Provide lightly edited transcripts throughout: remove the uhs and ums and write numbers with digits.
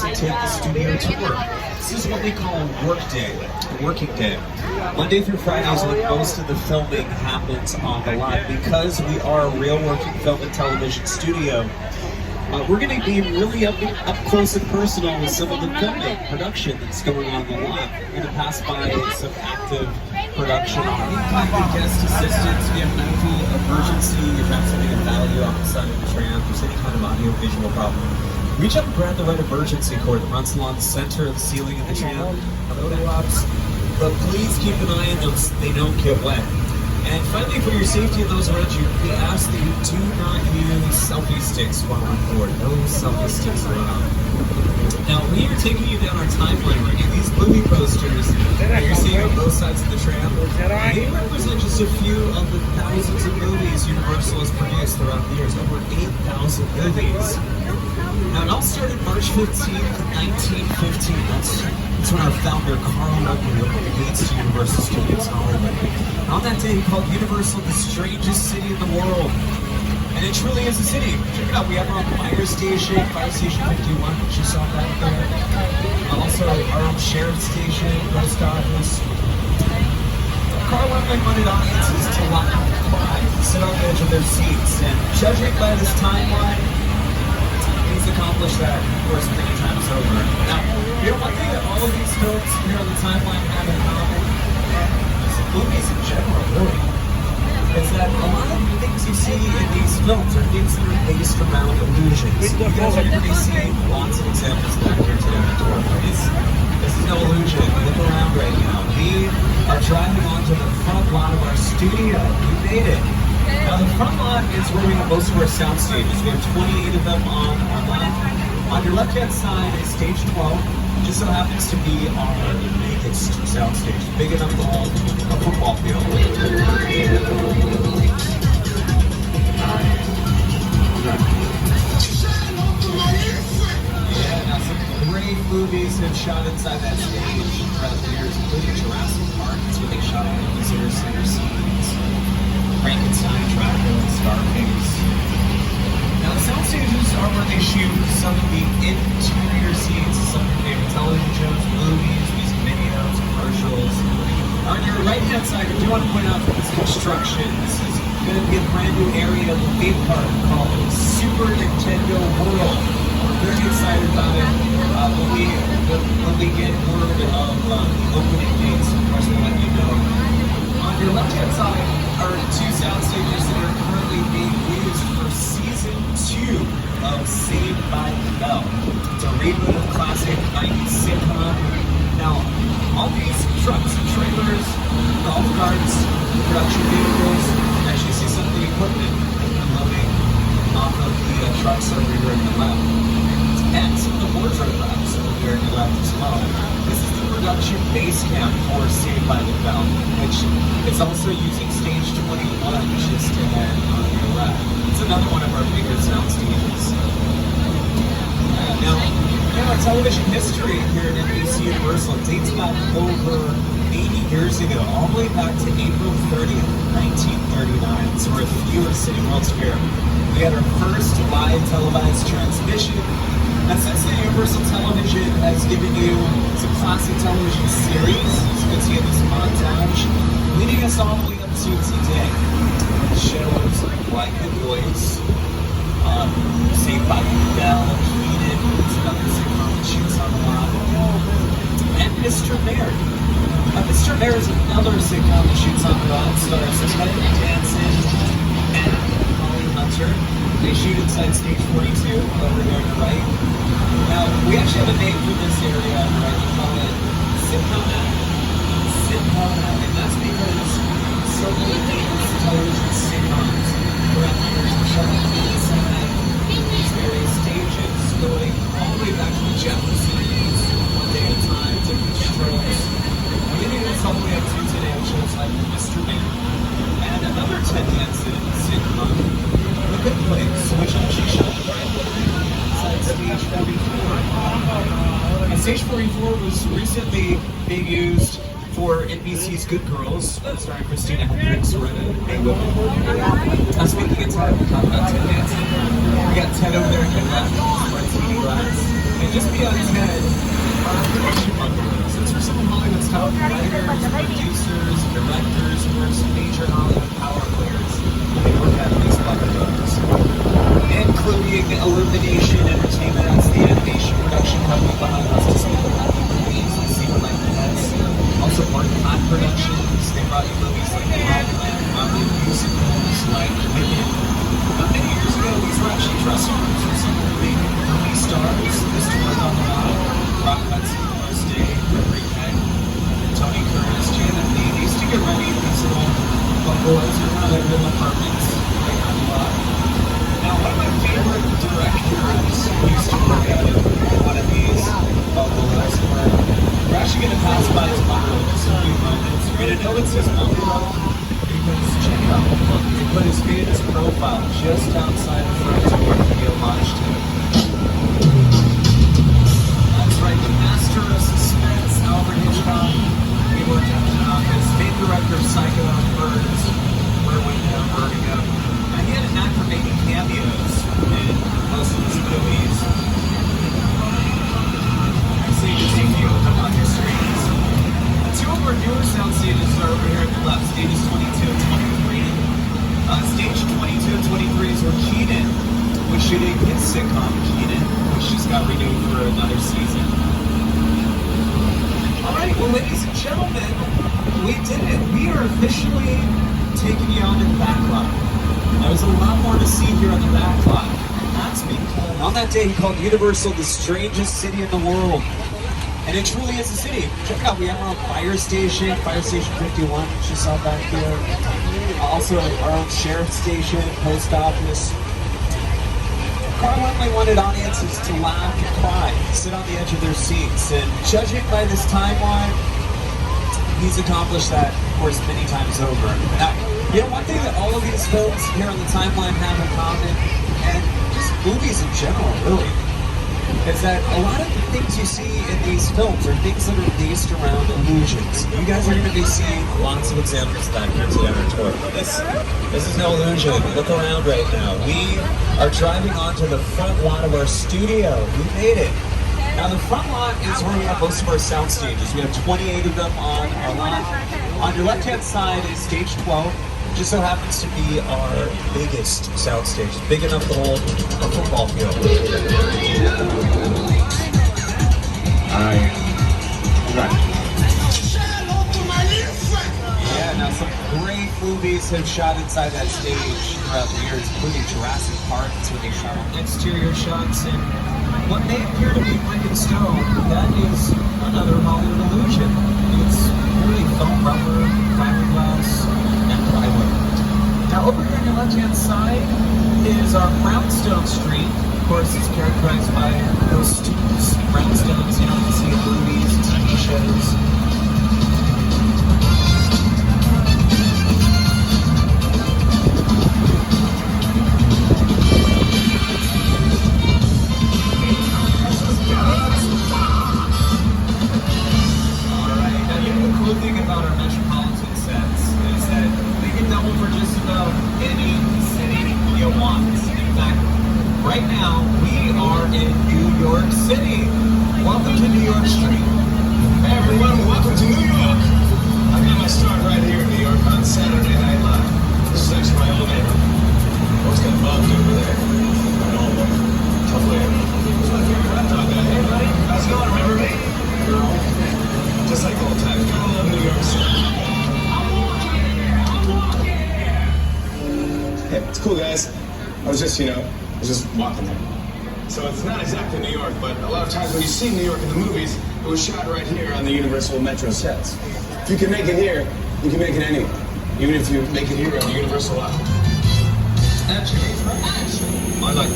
and take the studio tour. This is what we call a work day, a working day. Monday through Friday is when most of the filming happens on the lot. Because we are a real working film and television studio, we're going to be really up close and personal with some of the filming production that's going on the lot. We're going to pass by some active production. Any guest assistance, if you have medical emergency, you're having something of value off the side of the tram, there's any kind of audio visual problem, reach out and grab the right emergency cord that runs along the center of the ceiling of the tram. But please keep an eye on those, they don't get wet. And finally, for your safety and those around you, we ask that you do not use selfie sticks while on board. No selfie sticks allowed. Now, we are taking you down our timeline right now. These movie posters that you're seeing on both sides of the tram, they represent just a few of the thousands of movies Universal has produced throughout the years. Over 8,000 movies. Now, it all started March 15th, 1915. That's when our founder, Carl Luckman, opened the gates to Universal Studios Hollywood. And on that day, he called Universal the strangest city in the world. And it truly is a city. Check it out, we have our own fire station 51, which you saw back there. Also, our own sheriff station, post office. Carl Luckman wanted audiences to laugh, cry, sit on the edge of their seats. And judging by this timeline, he's accomplished that, of course, many times over. Now, you know, one thing that all of these films here on the timeline have in common, movies in general, really, is that a lot of the things you see in these films are things that are based around illusions. You guys are going to be seeing lots of examples back here today on the tour. This is no illusion. Look around right now. We are driving onto the front lot of our studio. We made it. Now, the front lot is where we have most of our sound stages. We have 28 of them on our lot. On your left-hand side is stage 12. Just so happens to be our biggest sound stage, big enough to hold a football field. Yeah, now some great movies have shot inside that stage throughout the years, including Jurassic Park. That's where they shot all the visitor center scenes. Frankenstein, Dracula, Scarface. Now the sound stages are where they shoot some of the interior scenes of some of your favorite television shows, movies, music videos, commercials. On your right-hand side, I do want to point out that this construction, this is going to be a brand new area of the theme park called Super Nintendo World. We're very excited about it. When we get word of the opening dates, of course we'll let you know. On your left-hand side are two sound stages that are currently being used for season 2 of Saved by the Bell. It's a reboot of classic 90s sitcom. Now, all these trucks and trailers, golf carts, production vehicles, you actually see some of the equipment unloading off of the trucks over here on the left. And some of the wardrobe racks over here on the left as well. This is the production base camp for Saved by the Bell, which is also using stage 21 just ahead on your left. It's another one of our bigger sound stages. Now, our television history here at NBC Universal dates back over 80 years ago, all the way back to April 30th, 1939. So we're a few of City World's here. We had our first live televised transmission. And since then, Universal Television has given you some classic television series, as you can see in this montage, leading us all the way up to today. Shows like The Voice, Saved by the Bell, Heated, it's another sitcom that shoots on the lot, and Mr. Mayor. Mr. Mayor is another sitcom that shoots on the lot, stars Ted Danson and Holly Hunter. They shoot inside stage 42 over there on the right. Now, we actually have a name for this area, right? We call it Sitcom Alley. Sitcom Alley, and that's because so many famous television sitcoms throughout the years were shot inside these various stages, going all the way back to the Jeffersons, One Day at a Time, different shows. And then it's all the way up to today with shows like Mr. Mayor. And another Ted Danson sitcom, The Good Place, which actually shot right inside stage 44. And stage 44 was recently being used for NBC's Good Girls, starring Christina Hendricks, Hey Women. Speaking of Ted, we'll talk about Ted Danson. We got Ted over there in the left, martini glass. And just beyond 10 are production bungalows. Those are some of Hollywood's top writers, producers, directors, who are some major Hollywood power players. They work out of these bungalows. Including Illumination Entertainment, that's the animation production company behind us to speak about the movies, the Secret Life of Pets. Also Backlot Productions, they brought you movies like Backlot, Broadway musicals like Wicked. Not many years ago, these were actually dressing rooms for some of the big movie stars. This tour on the lot, Rock Hudson, Day, Gregory Peck, Tony Curtis, Janet Lee. They used to get ready in these little bungalows or kind of like little apartments right on the lot. Now, one of my favorite directors used to work out in one of these bungalows. We're actually going to pass by his bungalow in just a few moments. You're going to know it's his bungalow because check it out. Look, he put his famous profile just outside the front door to be homage to him. That's right, the master of suspense, Alfred Hitchcock. He worked out as state director of Psycho, Birds, Where Window, Vertigo. And he had a knack for making cameos in most of his movies. So you can see you on your screens. Two of our newer sound stages are over here at the left, stages 22 and 23. Stage 22 and 23 is where Keenan was shooting his sitcom, Keenan, which just got renewed for another season. Alright, well ladies and gentlemen, we did it. We are officially taking you on to the Backlot. There's a lot more to see here on the Backlot. And that's because on that day he called Universal the strangest city in the world. And it truly is a city. Check it out, we have our own fire station 51, which you saw back here. Also our own sheriff station, post office. Carl Wembley wanted audiences to laugh and cry, sit on the edge of their seats. And judging by this timeline, he's accomplished that, of course, many times over. Now, you know, one thing that all of these films here on the timeline have in common, and just movies in general, really, is that a lot of the things you see in these films are things that are based around illusions. You guys are going to be seeing lots of examples of that here today on our tour. This is no illusion. Look around right now. We are driving onto the front lot of our studio. We made it. Now the front lot is where we have most of our sound stages. We have 28 of them on our lot. On your left-hand side is stage 12. Just so happens to be our biggest sound stage. It's big enough to hold a football field. Yeah, now some great movies have shot inside that stage throughout the years, including Jurassic Park. That's where they shot all exterior shots. And what may appear to be brick and stone, that is another Hollywood illusion. It's really foam rubber, fiberglass, and plywood. Now over here on your left-hand side is our brownstone street. Of course, it's characterized by those brownstones you can see in movies, TV shows. Right now, we are in New York City. Welcome to New York Street. Hey everyone, welcome to New York. I got my start right here in New York on Saturday Night Live. This is actually my old neighbor. Always got bugged over there. No, tough later. Who's my favorite rap dog guy? Hey buddy, how's it going? Remember me? No. Just like old times. Gotta love New York City. I'm walking. Hey, it's cool guys. I was just walking there. So it's not exactly New York, but a lot of times when you see New York in the movies, it was shot right here on the Universal Metro sets. If you can make it here, you can make it anywhere. Even if you make it here on the Universal lot. Actually, I like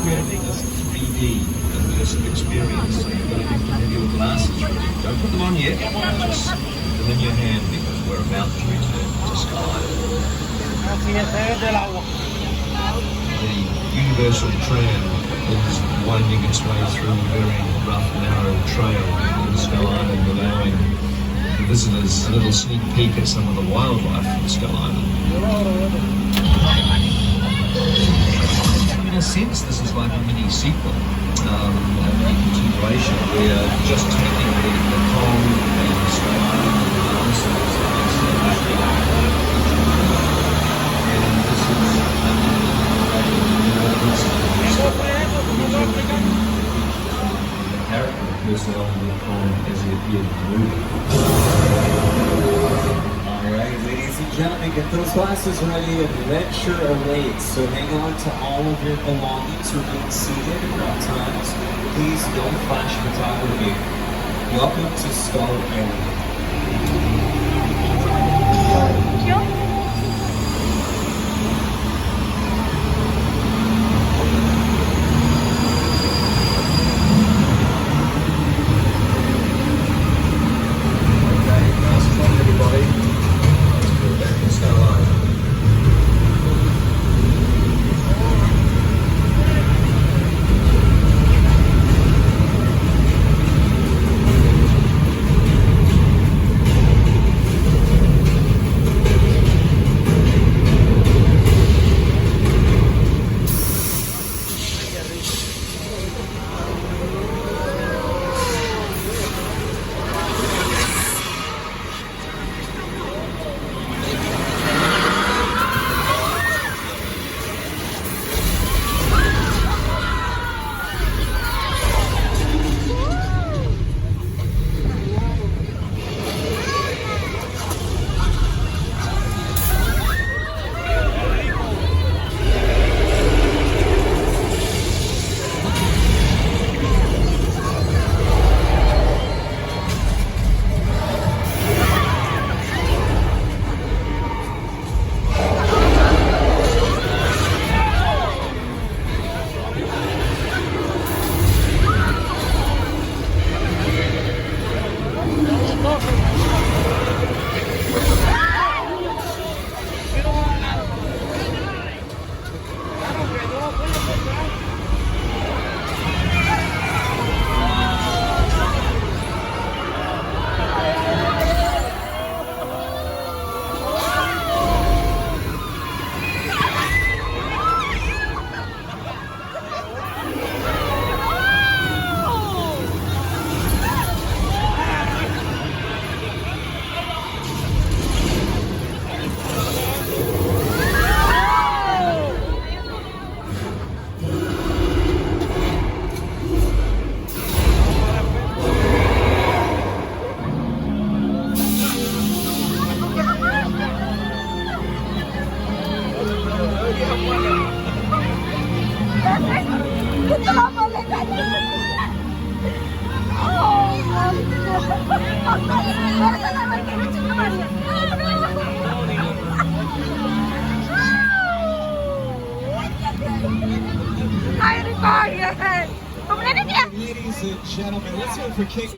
creating this 3D immersive experience. So you're going to be familiar with glasses. Don't put them on yet, just put them in your hand because we're about to return to Sky Island. The Universal tram is winding its way through a very rough, narrow trail in Sky Island, allowing the visitors a little sneak peek at some of the wildlife in Sky Island. In a sense, this is like a mini sequel, a mini continuation. We are just taking the Kong and Sky Island and the answers that we see, and this is the character personality of Kong as he appeared in the movie. Alright, ladies and gentlemen, get those glasses ready. Adventure awaits. So hang on to all of your belongings. Remain seated at all times. Please don't flash photography. Welcome to Skull Island. Ladies and gentlemen, let's go for King.